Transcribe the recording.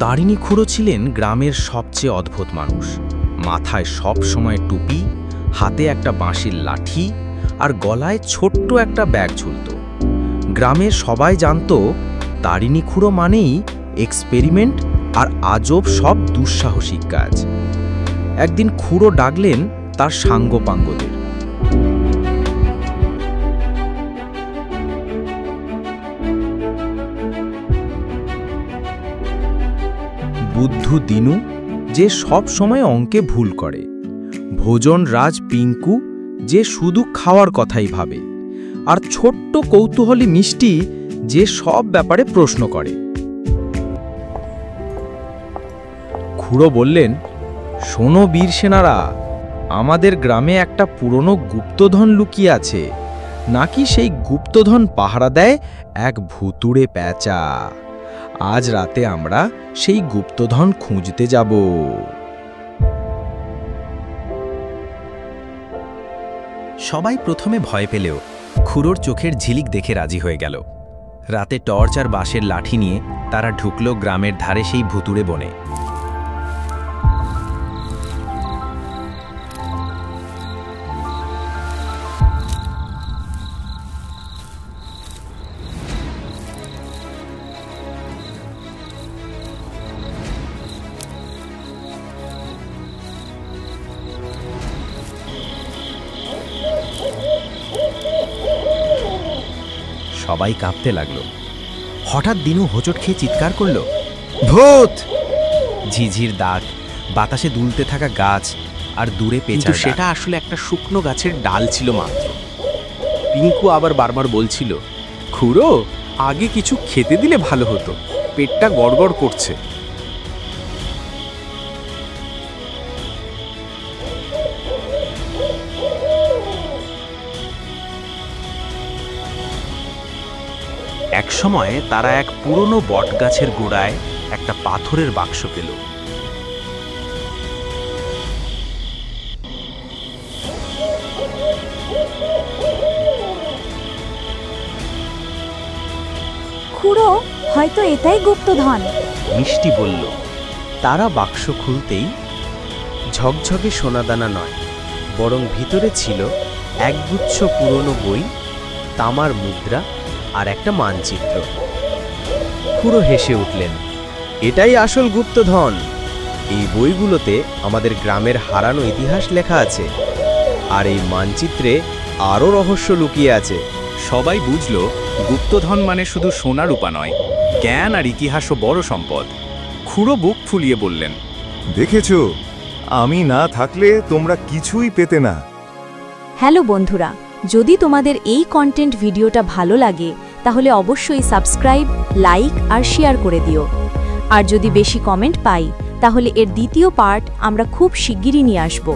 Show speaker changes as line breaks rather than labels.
তারিণী খুড়ো ছিলেন গ্রামের সবচেয়ে অদ্ভুত মানুষ। মাথায় সব সময় টুপি, হাতে একটা বাঁশের লাঠি আর গলায় ছোট্ট একটা ব্যাগ ঝুলত। গ্রামের সবাই জানত তারিণী খুড়ো মানেই এক্সপেরিমেন্ট আর আজব সব দুঃসাহসিক কাজ। একদিন খুড়ো ডাকলেন তার সাঙ্গপাঙ্গদের। বুদ্ধু দিনু, যে সব সময় অঙ্কে ভুল করে, ভোজন রাজ পিঙ্কু, যে শুধু খাওয়ার কথাই ভাবে, আর ছোট্ট কৌতূহলী মিষ্টি, যে সব ব্যাপারে প্রশ্ন করে। খুড়ো বললেন, শোনো বীর সেনারা, আমাদের গ্রামে একটা পুরনো গুপ্তধন লুকিয়ে আছে। নাকি সেই গুপ্তধন পাহারা দেয় এক ভুতুড়ে প্যাঁচা। আজ রাতে আমরা সেই গুপ্তধন খুঁজতে যাব। সবাই প্রথমে ভয় পেলেও খুড়োর চোখের ঝিলিক দেখে রাজি হয়ে গেল। রাতে টর্চ আর বাঁশের লাঠি নিয়ে তারা ঢুকল গ্রামের ধারে সেই ভুতুড়ে বনে। সবাই কাঁপতে লাগলো। হঠাৎ দিনু হোঁচট খেয়ে চিৎকার করল, ভূত! ঝিঝির দাগ, বাতাসে দুলতে থাকা গাছ আর দূরে পেঁচা।
সেটা আসলে একটা শুকনো গাছের ডাল ছিল মাত্র। পিঙ্কু আবার বারবার বলছিল, খুড়ো, আগে কিছু খেতে দিলে ভালো হতো, পেটটা গড়গড় করছে। এক সময়ে তারা এক পুরনো বটগাছের গোড়ায় একটা পাথরের বাক্স পেল।
খুড়ো, হয়তো এটাই গুপ্তধন,
মিষ্টি বলল। তারা বাক্স খুলতেই ঝকঝকে সোনাদানা নয়, বরং ভিতরে ছিল একগুচ্ছ পুরনো বই, তামার মুদ্রা আর একটা মানচিত্র। খুড়ো হেসে উঠলেন, এটাই আসল গুপ্তধন। এই বইগুলোতে আমাদের গ্রামের হারানো ইতিহাস লেখা আছে, আর এই মানচিত্রে আরও রহস্য লুকিয়ে আছে।
সবাই বুঝল গুপ্তধন মানে শুধু সোনা রূপা নয়, জ্ঞান আর ইতিহাসও বড় সম্পদ। খুড়ো বুক ফুলিয়ে বললেন,
দেখেছো, আমি না থাকলে তোমরা কিছুই পেতে না।
হ্যালো বন্ধুরা, যদি তোমাদের এই কন্টেন্ট ভিডিওটা ভালো লাগে তাহলে অবশ্যই সাবস্ক্রাইব, লাইক আর শেয়ার করে দিও। আর যদি বেশি কমেন্ট পাই তাহলে এর দ্বিতীয় পার্ট আমরা খুব শিগগিরই নিয়ে আসব।